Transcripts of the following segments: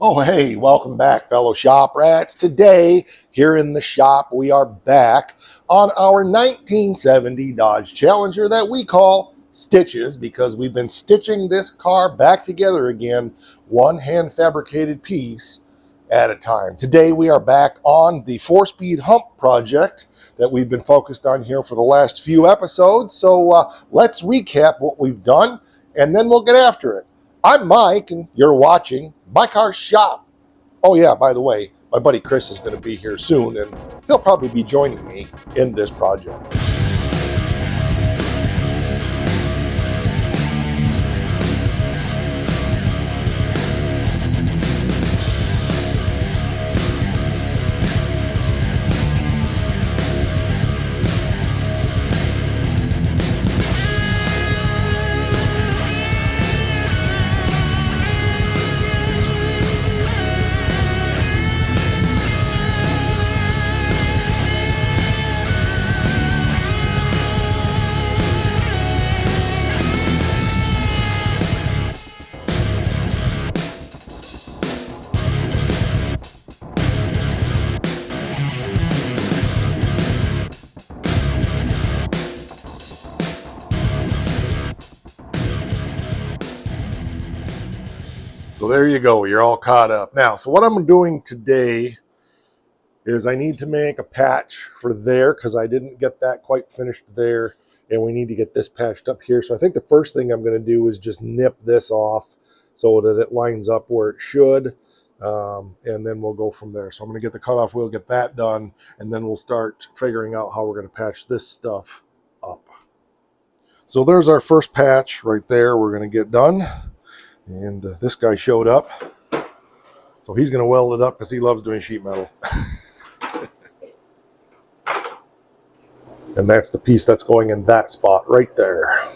Oh, hey, welcome back, fellow shop rats. Today, here in the shop, we are back on our 1970 Dodge Challenger that we call Stitches because we've been stitching this car back together again, one hand fabricated piece at a time. Today, we are back on the Four-Speed Hump project that we've been focused on here for the last few episodes. So let's recap what we've done, and then we'll get after it. I'm Mike, and you're watching My Car Shop. Oh yeah, by the way, my buddy Chris is going to be here soon, and he'll probably be joining me in this project. So there you go, you're all caught up. Now, so what I'm doing today is I need to make a patch for there because I didn't get that quite finished there, and we need to get this patched up here. So I think the first thing I'm going to do is just nip this off so that it lines up where it should, and then we'll go from there. So I'm going to get the cutoff wheel, get that done, and then we'll start figuring out how we're going to patch this stuff up. So there's our first patch right there we're going to get done. And this guy showed up, so he's going to weld it up because he loves doing sheet metal. And that's the piece that's going in that spot right there.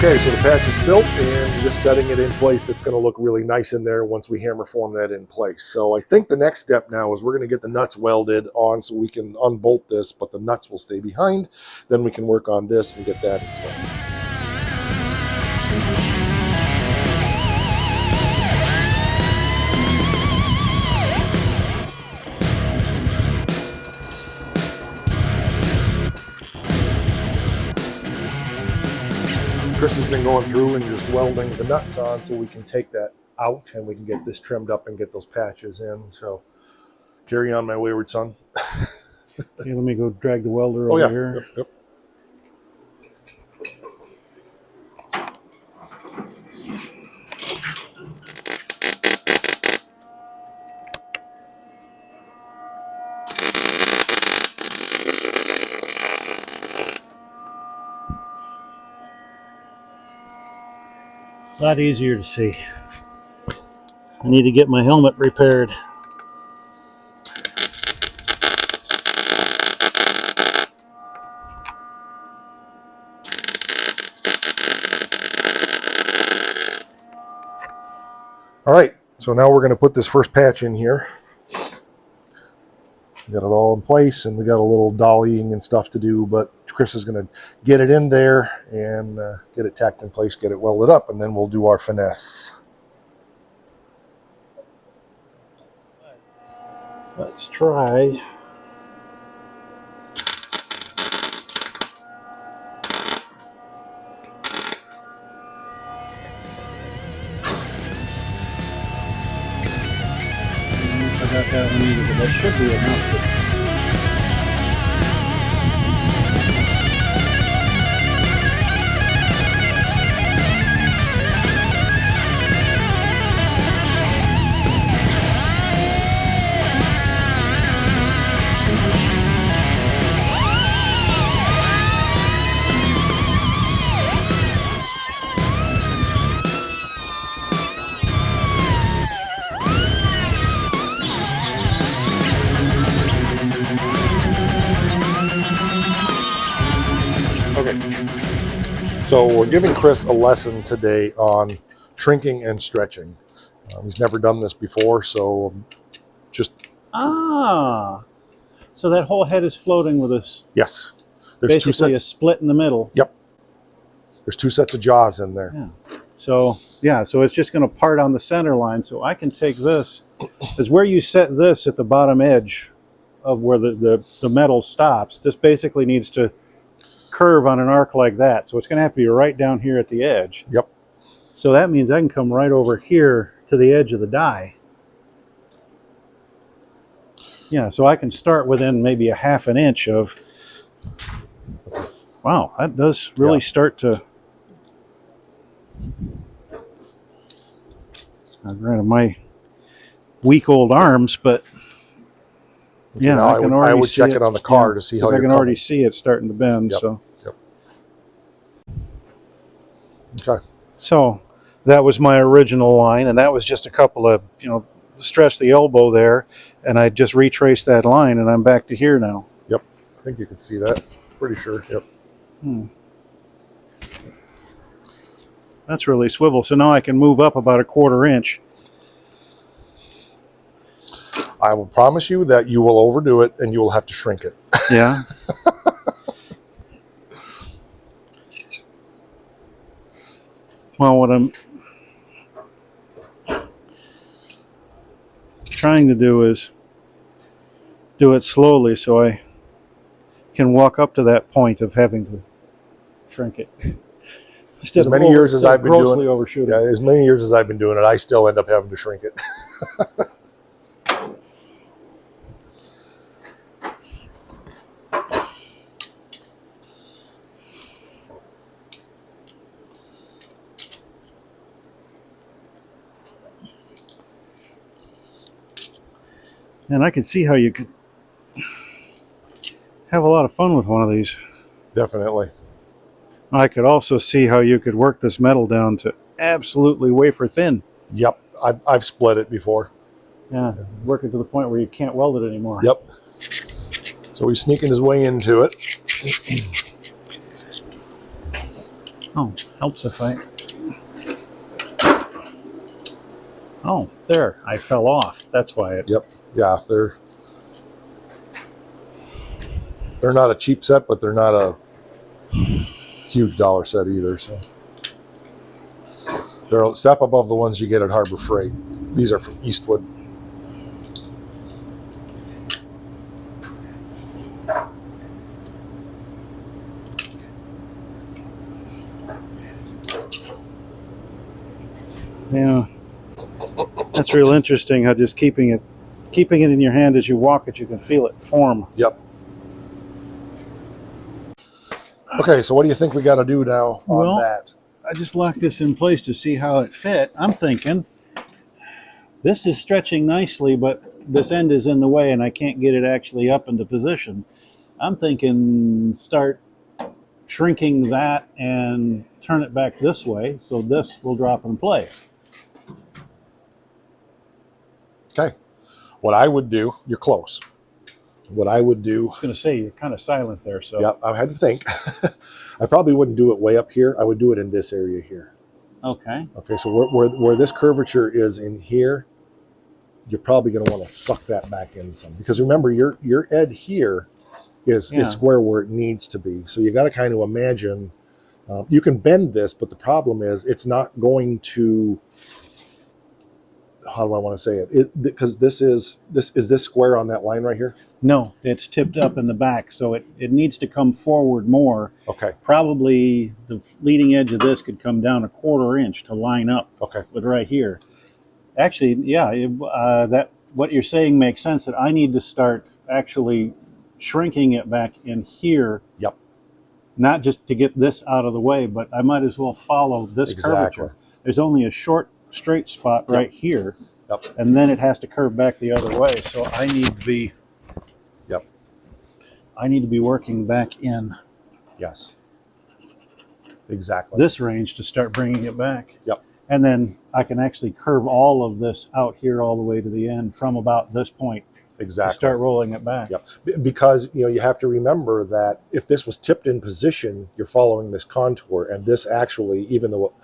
Okay, so the patch is built and just setting it in place. It's going to look really nice in there once we hammer form that in place. So I think the next step now is we're going to get the nuts welded on so we can unbolt this, but the nuts will stay behind. Then we can work on this and get that installed. Chris has been going through and just welding the nuts on so we can take that out and we can get this trimmed up and get those patches in. So carry on, my wayward son. Okay, let me go drag the welder over here. Yep. A lot easier to see. I need to get my helmet repaired. All right, so now we're going to put this first patch in here. We got it all in place, and we got a little dollying and stuff to do, but Chris is going to get it in there and get it tacked in place, get it welded up, and then we'll do our finesse. Let's try. I got that one either, but that should be enough. Okay, so we're giving Chris a lesson today on shrinking and stretching. He's never done this before, so just... Ah, so that whole head is floating with us. Yes. There's basically a split in the middle. Yep. There's 2 sets of jaws in there. Yeah. So, yeah, so it's just going to part on the center line. So I can take this, is where you set this at the bottom edge of where the metal stops. This basically needs to curve on an arc like that. So it's going to have to be right down here at the edge. Yep. So that means I can come right over here to the edge of the die. Yeah, so I can start within maybe a ½ an inch of... Wow, that does really start to... Granted, my weak old arms, but yeah, now, I can already I would see check it on the car to see how I you're can already see it starting to bend. Yep. So, Yep. Okay. So that was my original line, and that was just a couple of stress the elbow there, and I just retraced that line, and I'm back to here now. Yep. I think you can see that. Pretty sure. Yep. That's really swivel. So now I can move up about a ¼ inch. I will promise you that you will overdo it and you will have to shrink it. Yeah. Well, what I'm trying to do is do it slowly so I can walk up to that point of having to shrink it. As many years as I've been doing overshooting. Yeah, as many years as I've been doing it, I still end up having to shrink it. And I could see how you could have a lot of fun with one of these. Definitely. I could also see how you could work this metal down to absolutely wafer thin. Yep. I've split it before. Yeah, work it to the point where you can't weld it anymore. Yep. So he's sneaking his way into it. Oh, helps if I... Oh, there. I fell off. That's why it... Yep. Yeah, they're not a cheap set, but they're not a huge dollar set either. So they're a step above the ones you get at Harbor Freight. These are from Eastwood. Yeah, that's real interesting. How just keeping it in your hand as you walk it, you can feel it form. Yep. Okay, so what do you think we got to do now on that? I just locked this in place to see how it fit. I'm thinking this is stretching nicely, but this end is in the way and I can't get it actually up into position. I'm thinking start shrinking that and turn it back this way so this will drop in place. Okay. What I would do, you're close. What I would do... I was going to say, you're kind of silent there. So yeah, I had to think. I probably wouldn't do it way up here. I would do it in this area here. Okay. Okay, so where this curvature is in here, you're probably going to want to suck that back in some. Because remember, your edge here is square where it needs to be. So you got to kind of imagine, you can bend this, but the problem is it's not going to, how do I want to say it? Because this is this square on that line right here? No, it's tipped up in the back, so it needs to come forward more. Okay. Probably the leading edge of this could come down 1/4 inch to line up with right here. Actually, yeah, that what you're saying makes sense, that I need to start actually shrinking it back in here. Yep. Not just to get this out of the way, but I might as well follow this curvature. There's only a short straight spot right here. Yep. And then it has to curve back the other way. So I need to be I need to be working back in this range to start bringing it back. Yep. And then I can actually curve all of this out here all the way to the end from about this point. Exactly. To start rolling it back. Yep. Because you have to remember that if this was tipped in position, you're following this contour, and this actually, even though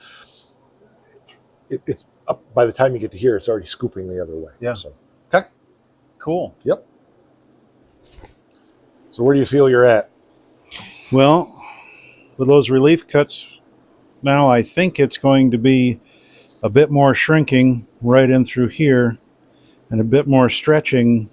it's up, by the time you get to here, it's already scooping the other way. Yeah. So, okay. Cool. Yep. So where do you feel you're at? Well, with those relief cuts, now I think it's going to be a bit more shrinking right in through here and a bit more stretching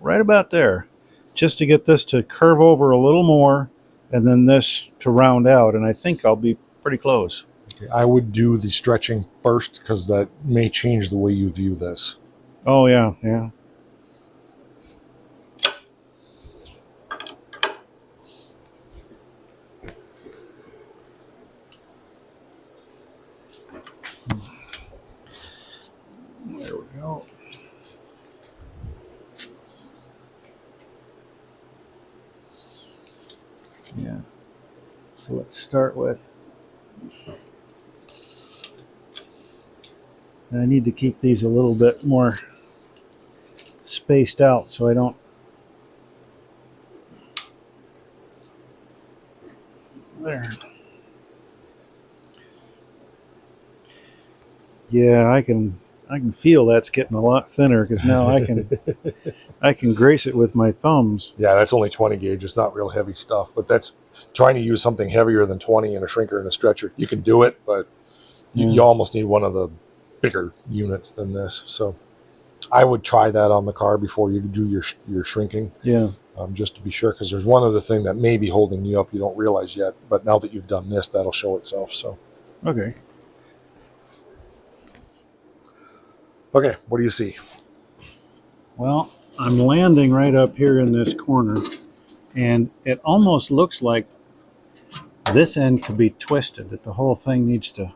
right about there, just to get this to curve over a little more and then this to round out, and I think I'll be pretty close. Okay. I would do the stretching first because that may change the way you view this. Oh, yeah, yeah. There we go. Yeah. So let's start with, and I need to keep these a little bit more spaced out so I don't, there. Yeah, I can feel that's getting a lot thinner because now I can grace it with my thumbs. Yeah, that's only 20 gauge. It's not real heavy stuff, but that's trying to use something heavier than 20 in a shrinker and a stretcher. You can do it, but you almost need one of the bigger units than this. So I would try that on the car before you do your shrinking. Yeah. Just to be sure, because there's one other thing that may be holding you up you don't realize yet, but now that you've done this, that'll show itself. So okay. Okay, what do you see? Well, I'm landing right up here in this corner, and it almost looks like this end could be twisted, that the whole thing needs to...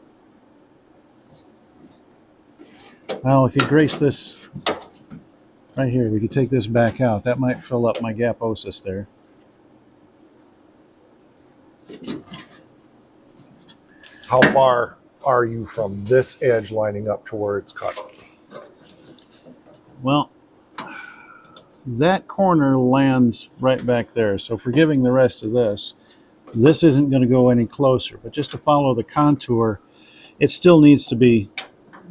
Well, if you grace this right here, we could take this back out. That might fill up my gaposis there. How far are you from this edge lining up to where it's cut? Well, that corner lands right back there. So forgiving the rest of this, this isn't going to go any closer. But just to follow the contour, it still needs to be...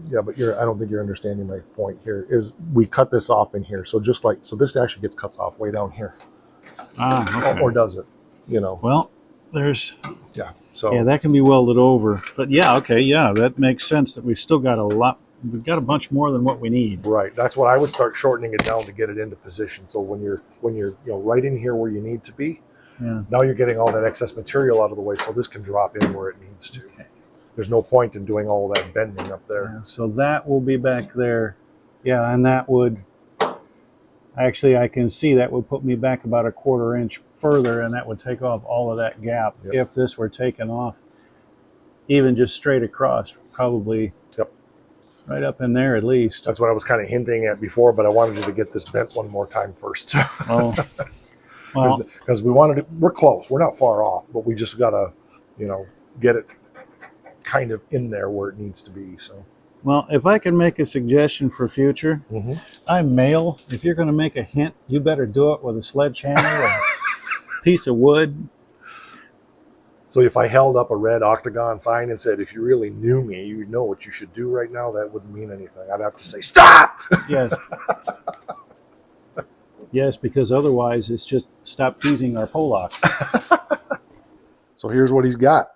Yeah, but I don't think you're understanding my point here. Is we cut this off in here. So just like, so this actually gets cut off way down here. Ah, okay. Or does it? You know. Well, there's... Yeah. So yeah, that can be welded over. But yeah, okay, yeah, that makes sense that we've still got a lot. We've got a bunch more than what we need. Right. That's what I would start shortening it down to get it into position. So when you're right in here where you need to be, now you're getting all that excess material out of the way, so this can drop in where it needs to. Okay. There's no point in doing all that bending up there. Yeah, so that will be back there. Yeah, and that would actually, I can see that would put me back about 1/4 inch further, and that would take off all of that gap. Yep. If this were taken off even just straight across, probably right up in there at least. That's what I was kind of hinting at before, but I wanted you to get this bent one more time first. Oh, well, because we wanted it, we're close. We're not far off, but we just got to, get it kind of in there where it needs to be. So, well, if I can make a suggestion for future, I'm male. If you're going to make a hint, you better do it with a sledgehammer or a piece of wood. So if I held up a red octagon sign and said, if you really knew me, you'd know what you should do right now, that wouldn't mean anything. I'd have to say, stop! Yes. Yes, because otherwise it's just stop teasing our Polacks. So here's what he's got.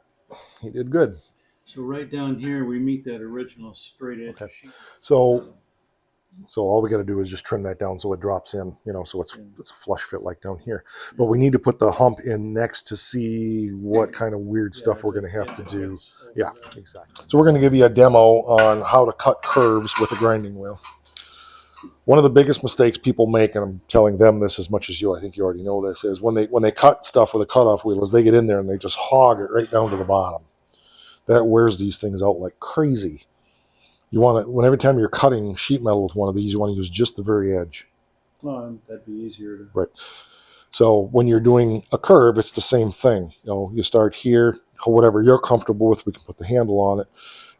He did good. So right down here we meet that original straight edge Okay. sheet. So all we got to do is just trim that down so it drops in, so it's a flush fit like down here. But we need to put the hump in next to see what kind of weird stuff we're going to have to do. Yeah, exactly. So we're going to give you a demo on how to cut curves with a grinding wheel. One of the biggest mistakes people make, and I'm telling them this as much as you, I think you already know this, is when they cut stuff with a cutoff wheel, is they get in there and they just hog it right down to the bottom. That wears these things out like crazy. You want to, every time you're cutting sheet metal with one of these, you want to use just the very edge. Well, that'd be easier to. Right. So when you're doing a curve, it's the same thing. You start here, whatever you're comfortable with, we can put the handle on it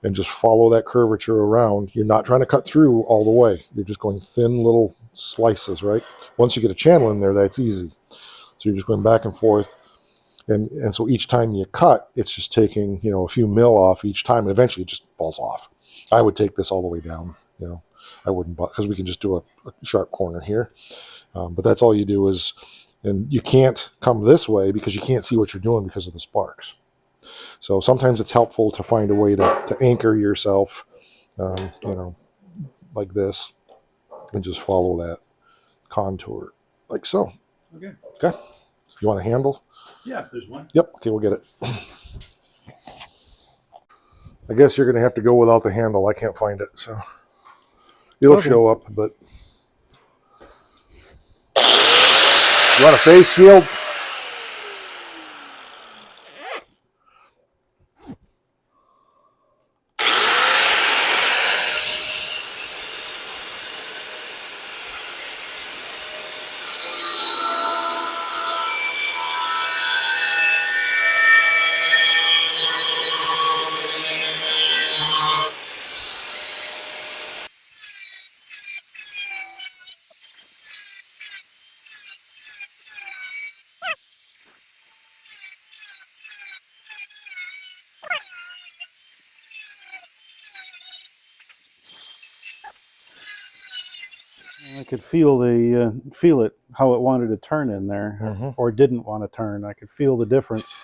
and just follow that curvature around. You're not trying to cut through all the way. You're just going thin little slices, right? Once you get a channel in there, that's easy. So you're just going back and forth. And so each time you cut, it's just taking, a few mil off each time, and eventually it just falls off. I would take this all the way down, I wouldn't, because we can just do a sharp corner here. But that's all you do is, and you can't come this way because you can't see what you're doing because of the sparks. So sometimes it's helpful to find a way to anchor yourself, like this, and just follow that contour like so. Okay. Okay. You want a handle? Yeah, if there's one. Yep. Okay, we'll get it. I guess you're going to have to go without the handle. I can't find it, so it'll show up. But you want a face shield? I could feel it how it wanted to turn in there, or didn't want to turn. I could feel the difference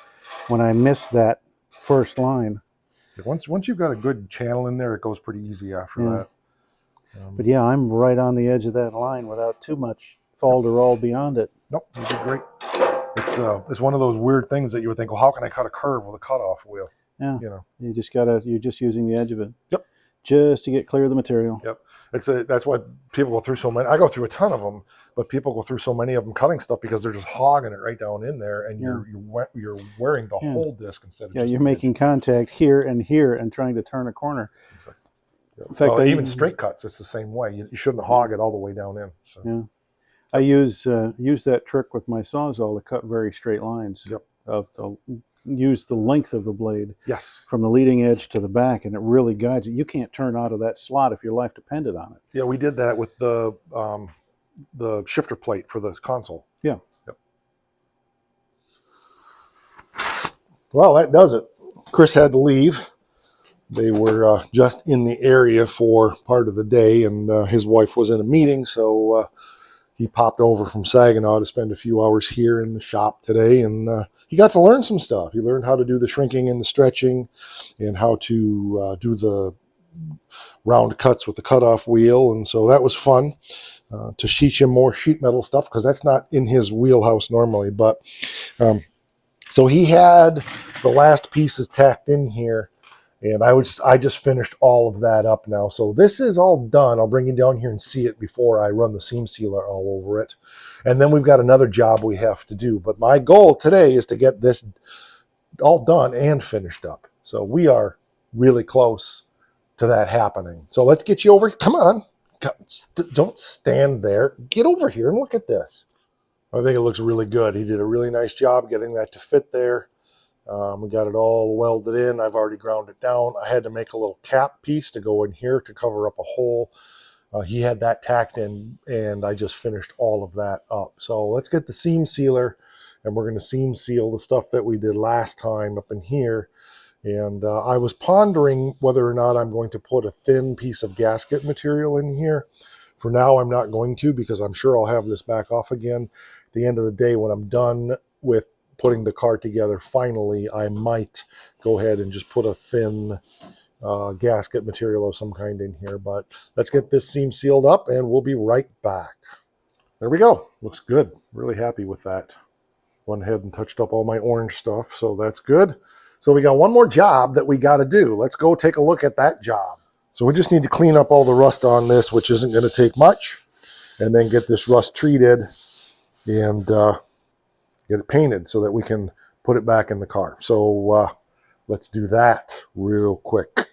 when I missed that first line. Once you've got a good channel in there, it goes pretty easy after that. But yeah, I'm right on the edge of that line without too much fault or all beyond it. Nope, you did great. It's one of those weird things that you would think, well, how can I cut a curve with a cutoff wheel? Yeah, you're just using the edge of it. Yep. Just to get clear of the material. Yep. That's why people go through so many. I go through a ton of them, but people go through so many of them cutting stuff because they're just hogging it right down in there, and you're wearing the whole disc instead of just you're making contact here and trying to turn a corner. Exactly. Yep. In fact, even straight cuts, it's the same way. You shouldn't hog it all the way down in. So. Yeah, I use that trick with my Sawzall to cut very straight lines. Yep. Use the length of the blade. Yes. From the leading edge to the back, and it really guides it. You can't turn out of that slot if your life depended on it. Yeah, we did that with the shifter plate for the console. Yeah. Yep. Well, that does it. Chris had to leave. They were just in the area for part of the day, and his wife was in a meeting, so he popped over from Saginaw to spend a few hours here in the shop today, and he got to learn some stuff. He learned how to do the shrinking and the stretching, and how to do the round cuts with the cutoff wheel, and so that was fun to teach him more sheet metal stuff, because that's not in his wheelhouse normally. But so he had the last pieces tacked in here, and I just finished all of that up now. So this is all done. I'll bring you down here and see it before I run the seam sealer all over it. And then we've got another job we have to do. But my goal today is to get this all done and finished up. So we are really close to that happening. So let's get you over. Come on. Don't stand there. Get over here and look at this. I think it looks really good. He did a really nice job getting that to fit there. We got it all welded in. I've already ground it down. I had to make a little cap piece to go in here to cover up a hole. He had that tacked in, and I just finished all of that up. So let's get the seam sealer, and we're going to seam seal the stuff that we did last time up in here. And I was pondering whether or not I'm going to put a thin piece of gasket material in here For now, I'm not going to, because I'm sure I'll have this back off again. At the end of the day, when I'm done with putting the car together, finally, I might go ahead and just put a thin gasket material of some kind in here. But let's get this seam sealed up and we'll be right back. There we go. Looks good. Really happy with that. Went ahead and touched up all my orange stuff, so that's good. So we got one more job that we got to do. Let's go take a look at that job. So we just need to clean up all the rust on this, which isn't going to take much, and then get this rust treated and get it painted so that we can put it back in the car. So let's do that real quick.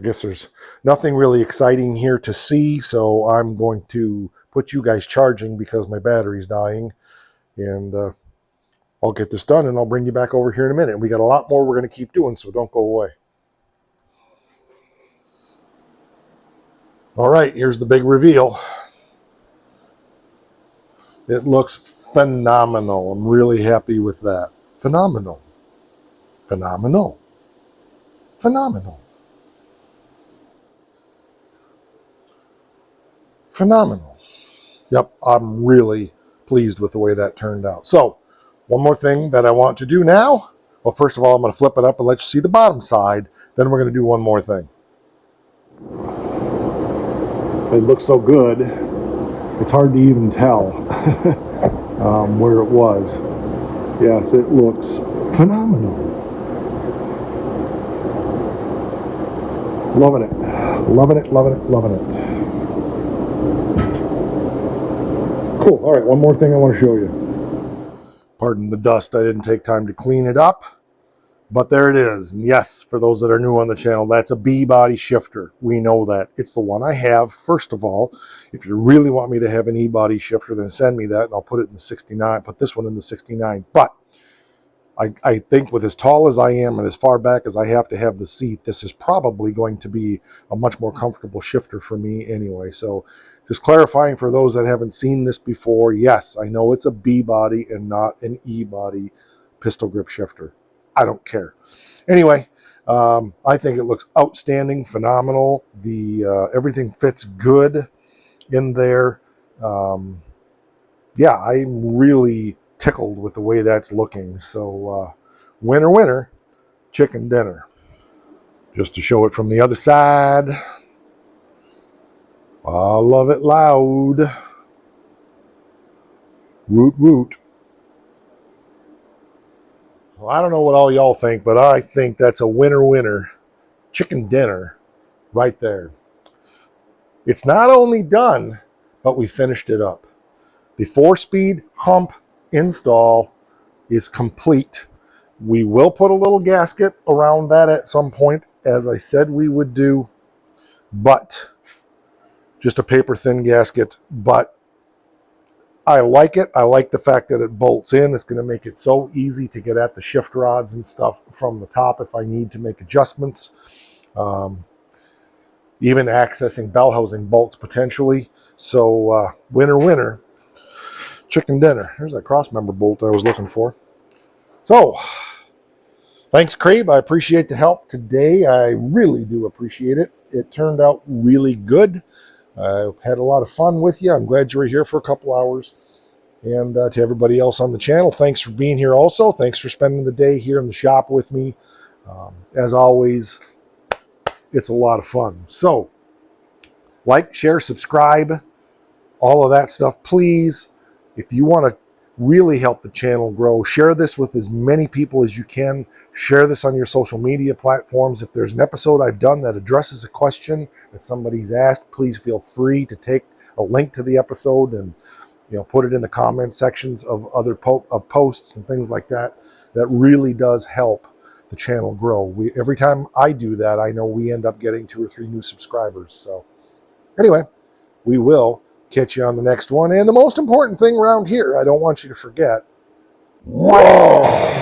I guess there's nothing really exciting here to see, so I'm going to put you guys charging because my battery's dying, and I'll get this done and I'll bring you back over here in a minute. We got a lot more we're going to keep doing, so don't go away. All right, here's the big reveal. It looks phenomenal. I'm really happy with that. Phenomenal. Phenomenal. Phenomenal. Phenomenal. Yep, I'm really pleased with the way that turned out. So, one more thing that I want to do now. Well, first of all, I'm going to flip it up and let you see the bottom side. Then we're going to do one more thing. It looks so good, it's hard to even tell where it was. Yes, it looks phenomenal. Loving it. Loving it, loving it, loving it. Cool. All right, one more thing I want to show you. Pardon the dust. I didn't take time to clean it up. But there it is. And yes, for those that are new on the channel, that's a B-body shifter. We know that. It's the one I have. First of all, if you really want me to have an E-body shifter, then send me that and I'll put it in the 69. Put this one in the 69. But I think with as tall as I am and as far back as I have to have the seat, this is probably going to be a much more comfortable shifter for me anyway. So just clarifying for those that haven't seen this before, yes, I know it's a B-body and not an E-body pistol grip shifter. I don't care. Anyway, I think it looks outstanding, phenomenal. Everything fits good in there. Yeah, I'm really tickled with the way that's looking. So winner, winner, chicken dinner. Just to show it from the other side. I love it loud. Woot woot. Well, I don't know what all y'all think, but I think that's a winner, winner, chicken dinner right there. It's not only done, but we finished it up. The 4-speed hump install is complete. We will put a little gasket around that at some point, as I said we would do, but just a paper thin gasket. But I like it. I like the fact that it bolts in. It's going to make it so easy to get at the shift rods and stuff from the top if I need to make adjustments. Even accessing bell housing bolts potentially. So winner, winner, chicken dinner. There's that cross member bolt I was looking for. So thanks, Crabe. I appreciate the help today. I really do appreciate it. It turned out really good. I had a lot of fun with you. I'm glad you were here for a couple hours. And to everybody else on the channel, thanks for being here also. Thanks for spending the day here in the shop with me. As always, it's a lot of fun. So, like, share, subscribe, all of that stuff. Please, if you want to really help the channel grow, share this with as many people as you can. Share this on your social media platforms. If there's an episode I've done that addresses a question that somebody's asked, please feel free to take a link to the episode and put it in the comment sections of other posts and things like that. That really does help the channel grow. Every time I do that, I know we end up getting 2 or 3 new subscribers. So anyway, we will catch you on the next one. And the most important thing around here, I don't want you to forget. Whoa!